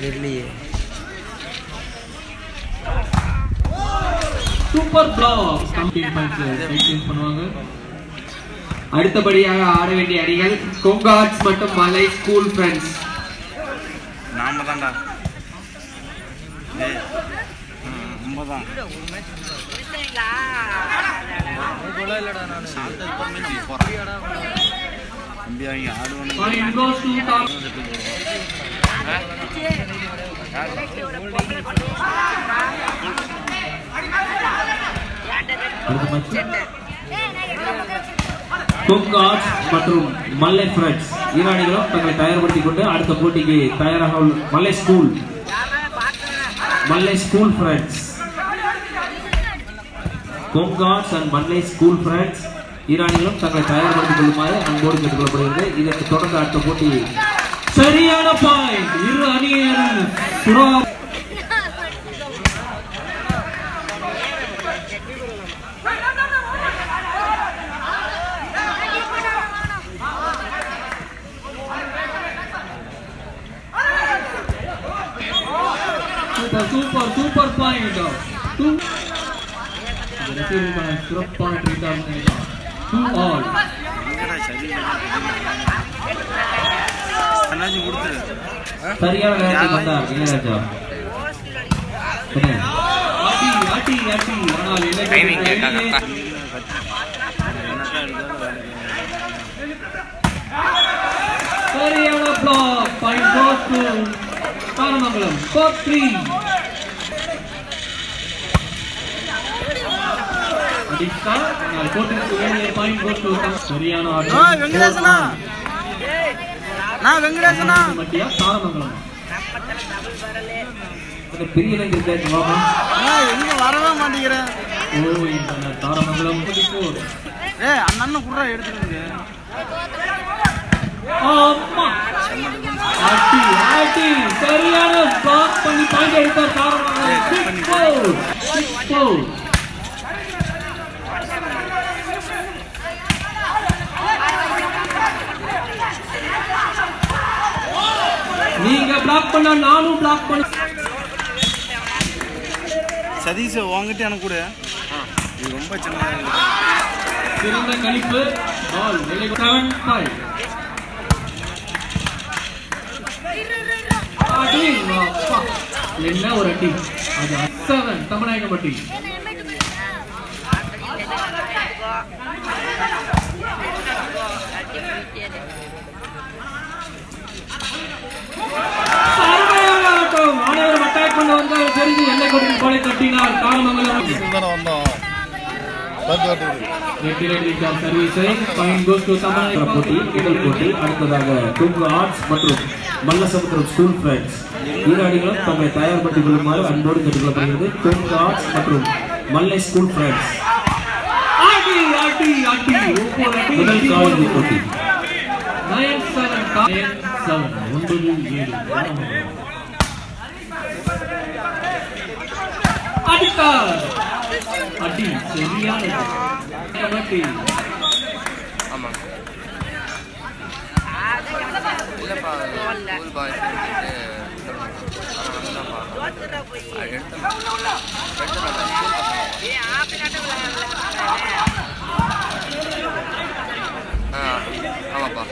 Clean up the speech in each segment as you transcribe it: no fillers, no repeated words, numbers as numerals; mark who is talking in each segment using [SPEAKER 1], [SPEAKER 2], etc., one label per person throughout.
[SPEAKER 1] இல்லையே.
[SPEAKER 2] Super block team பண்ணுவாங்க. அடுத்தபடியாக ஆட வேண்டிய அணிகள் கொங்காட்ஸ் மற்றும் மலை ஸ்கூல் ஃப்ரெண்ட்ஸ்.
[SPEAKER 1] நாம தான்டா. உண்மைதான்.
[SPEAKER 2] கொங்காட்ஸ் மற்றும் மல்லை ஃப்ரெண்ட்ஸ் ஈரானிகளும் தங்களை தயார்படுத்திக் கொண்டு அடுத்த போட்டிக்கு தயாராக உள்ள மல்லை ஸ்கூல் ஃப்ரெண்ட்ஸ். கொங்காட்ஸ் அண்ட் மல்லை ஸ்கூல் ஃப்ரெண்ட்ஸ் ஈரானிகளும் தங்களை தயார்படுத்திக் கொள்ளுமாறு அன்போடு கேட்டுக்கொள்ளப்படுகிறது. இதற்கு தொடர்ந்து அடுத்த போட்டி சரியான பாயிண்ட் இரு அணியினரும் super point. Two. The referee has drop point return. 2 all. சரியான நேரத்தில் வந்தார் இளையராஜா. ஆட்டி ஆனால் சரியான black point goes to Karamangalam 4-3. சரியான
[SPEAKER 1] வரவே மாட்டேங்கிறேன்.
[SPEAKER 2] தாரமங்கலம்
[SPEAKER 1] அண்ணன் கூட எடுத்துருங்க.
[SPEAKER 2] சரியான பிளாக் பண்ணி பாயிண்ட் எடுத்தார் தாரமங்கலம். நீங்க பிளாக் பண்ணா நானும் பிளாக் பண்ண.
[SPEAKER 1] சதீஷ் வாங்கிட்டு எனக்கு கூட இது ரொம்ப
[SPEAKER 2] சிறந்த கணிப்பு. பால் 7-5. என்ன ஒரு அடி. அது 7 தமிழகம்பட்டி. அனைவரும் அட்டாக் பண்ண வந்தால் தெரிஞ்சு எல்லை கொடி போலை தட்டினார் காரமங்கலம். போட்டி அடுத்ததாக கொங்காட்ஸ் மற்றும் மல்லசமுத்திரம் ஸ்கூல் ஃப்ரெண்ட்ஸ் ஈரானிகளும் தம்மை தயார்படுத்திக் கொள்ளுமாறு அன்போடு கேட்டுக்கொள்ளப்படுகிறது. கொங்காட்ஸ் மற்றும் மல்லை ஸ்கூல் ஃப்ரெண்ட்ஸ் முதல் காலிறுதி போட்டி 9-7. அடி சரியான கபடி.
[SPEAKER 3] ஆமா இல்லப்பா ஸ்கூல் பாய்ஸ் ஆமாப்பா.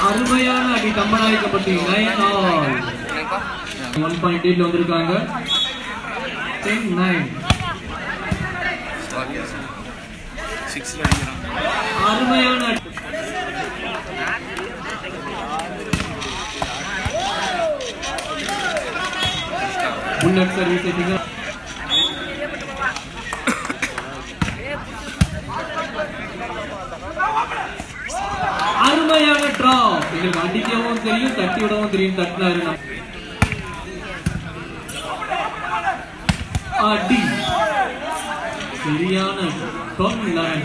[SPEAKER 2] அருமையான அடி தம்மநாயக்கப்பட்டி 9 all. 1.8 வந்திருக்காங்க. 10-9. அருமையான புல்லட் சர்வீஸ். அருமையான டிராப். எங்களுக்கு அடிக்கவும் தெரியும் தட்டி விடவும் தெரியும். தட்டினாரு அடி சரியான 10-11.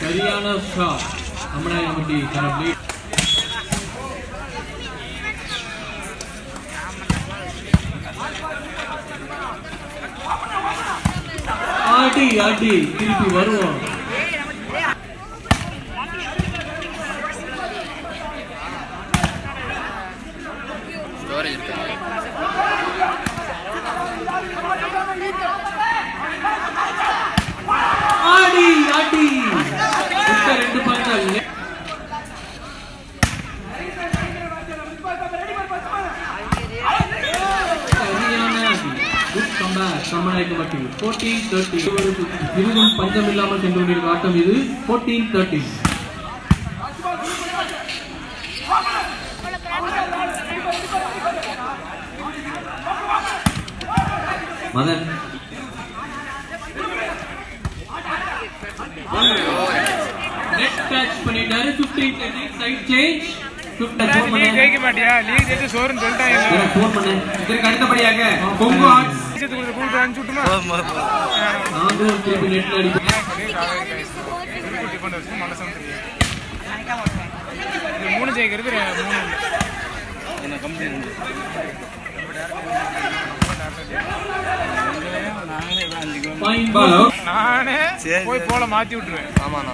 [SPEAKER 2] சரியான ஷாட் தமிழகம்பட்டி தரப்பு. ஆடி ஆடி திருப்பி வருவோம்.
[SPEAKER 3] ஸ்டோரேஜ் இருக்கு.
[SPEAKER 2] ஆடி ஆடி ரெண்டு பஞ்சால் பஞ்சம் இல்லாமல் சென்று கொண்டிருக்கும் ஆட்டம் இது. 14-13. மதன் நெட் கேட்ச் பண்ணிட்டாரு. 15-13 சைடு சேஞ்ச்.
[SPEAKER 1] ஜெயிக்க மாட்டியா? லீக் ஜெயிச்சு சோறுன்னு சொல்லிட்டாங்க.
[SPEAKER 2] இதற்கு அடுத்தபடியாக கொங்கு ஆர்ட்ஸ்
[SPEAKER 1] கூப்பிட்டு அனுப்பிச்சுட்டுமா
[SPEAKER 2] நாங்களும் திருப்பி நெட்ல அடிப்போம்.
[SPEAKER 1] மூணு ஜெயிக்கிறது 3 என்ன கம்பெனி நானே போய் போல மாத்தி விட்டுருவேன்.
[SPEAKER 3] ஆமாண்ணா.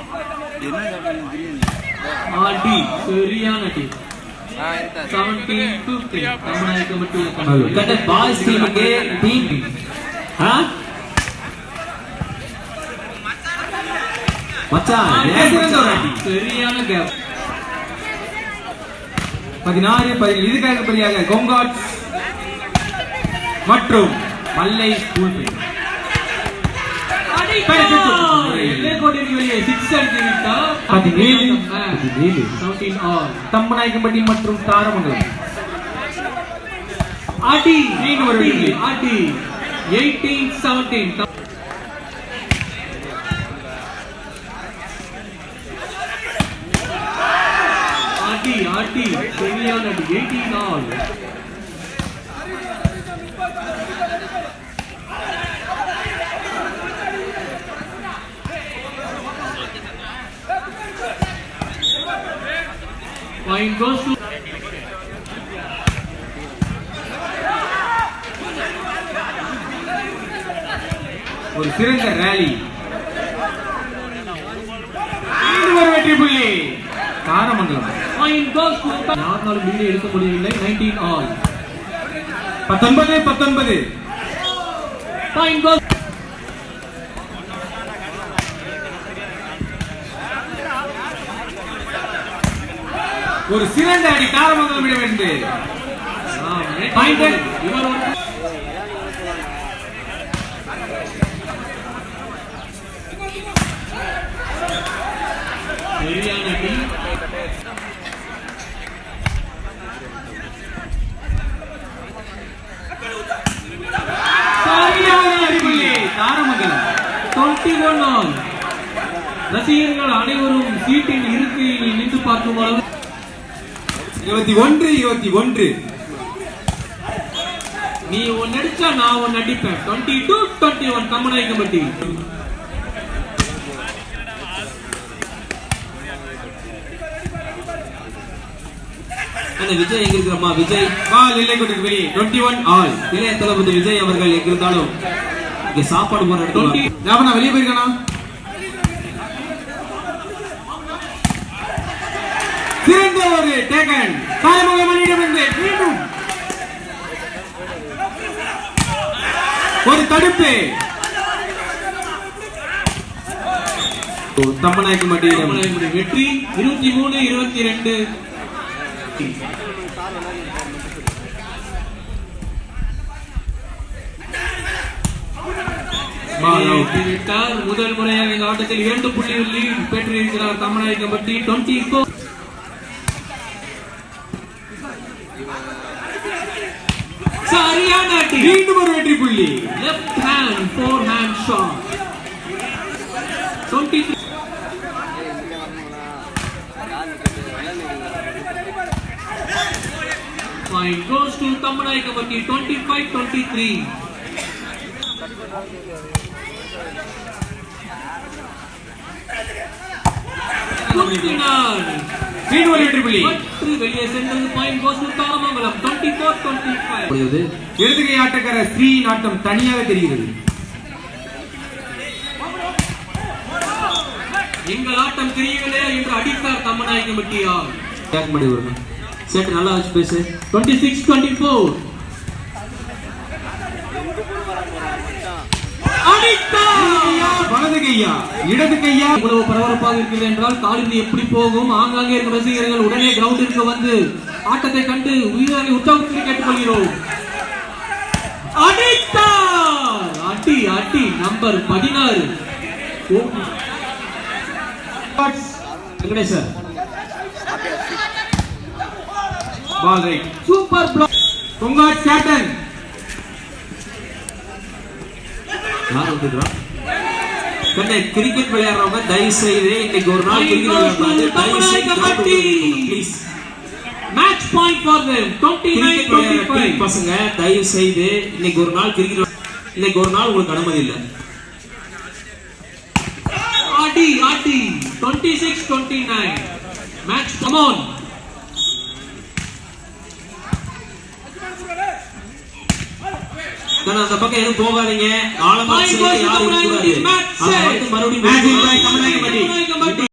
[SPEAKER 2] ஆடி சரியான டீம். 17-15 தமிழ்நாடு மட்டும் கட்ட பாய்ஸ் டீமுக்கு டீம் மச்சான் சரியான கேப். 16-17 இதுக்காக பெரியாக கொங்காட்ஸ் மற்றும் மல்லை ஸ்கூல் தம்மநாயக்கம்பட்டி மற்றும் தாரமங்கலம் ஆடி ஆடி 18-17 ஆடி ஆடி சரியான 18-all. Point goes to ஒரு சிறந்த ரேலி. ஒரு வெற்றி புள்ளி தாரமங்கலம். Point goes to யாராலும் லீட் எடுக்க முடியவில்லை. 19-all. 19-19. Point goes ஒரு சிறந்த அடி தாரமங்கலம் இடமிருந்து. சரியான அடி. சரியான அடிப்புள்ளி தாரமங்கலம். 21-all. ரசிகர்கள் அனைவரும் சீட்டின் இருக்கையில் நின்று பார்க்கும் அளவு 21-21. நீ ஒன்னு அடிச்சா நான் ஒன்னு அடிப்பேன். 22-21 தமிழ்நாயக்கம்பட்டி. விஜய் எங்க இருக்கிறமா? விஜய் பால் இல்லை கொண்டு வெளியே. 21-all. இளைய தளபதி விஜய் அவர்கள் எங்க இருந்தாலும் இங்க சாப்பாடு போற இடத்துல வெளியே போயிருக்கானா? சிறந்த ஒரு டேக்கன் தாரமங்கலமிடமிருந்து. மீண்டும் ஒரு தடுப்பு தம்மநாயக்கம்பட்டி வெற்றி. 23-22. முதல் முறையாக இந்த ஆட்டத்தில் 2 புள்ளிகள் லீட் பெற்றிருக்கிறார் தம்மநாயக்கம்பட்டி. 24. சரியான அடி. மீண்டும் ஒரு வெற்றி புள்ளி. Left hand forehand shot. 23. Point goes to Thammanayakkampatti. 25-23. வெளியே சென்றது. Point goes to Tharamangalam. 24-25. இடதுகை ஆட்டக்காரர் ஸ்ரீ நாட்டம் தனியாக தெரிகிறது. எங்கள் ஆட்டம் தெரியவில்லையா என்று அடித்தார் தம்மநாயக்கம்பட்டியார். கேட்க மாட்டே வருங்க. செட் நல்லா வச்சு பேசு. 26-24. வலது கையா இடது கையா இவ்வளவு பரபரப்பாக இருக்கிறது என்றால் காலிருந்து எப்படி போகும்? ஆங்காங்கே இருக்கும் ரசிகர்கள் உடனே கிரவுண்டிற்கு வந்து ஆட்டத்தை கண்டு உயிரை உற்சாகத்தில் கேட்டுக்கொள்கிறோம். அடித்தார். அடி அடி number 16 Venkatesh sir. Ball right super block பொங்காட் கேப்டன். யார் வந்துடுறா? கண்ணே கிரிக்கெட் விளையாடுறவங்க தயவு செய்து இன்னைக்கு ஒரு நாள் கிரிக்கெட் விளையாடுறாங்க. தயவு செய்து please match point for them 29-25 பசங்க தயவு செய்து இன்னைக்கு ஒரு நாள் கிரிக்கெட் இன்னைக்கு ஒரு நாள் உங்களுக்கு அனுமதி இல்ல. ஆடி ஆடி 26-29 மேட்ச் கம் ஆன். அந்த பக்கம் எதுவும் போகாதீங்க. ஆழமா யாரும் மறுபடியும்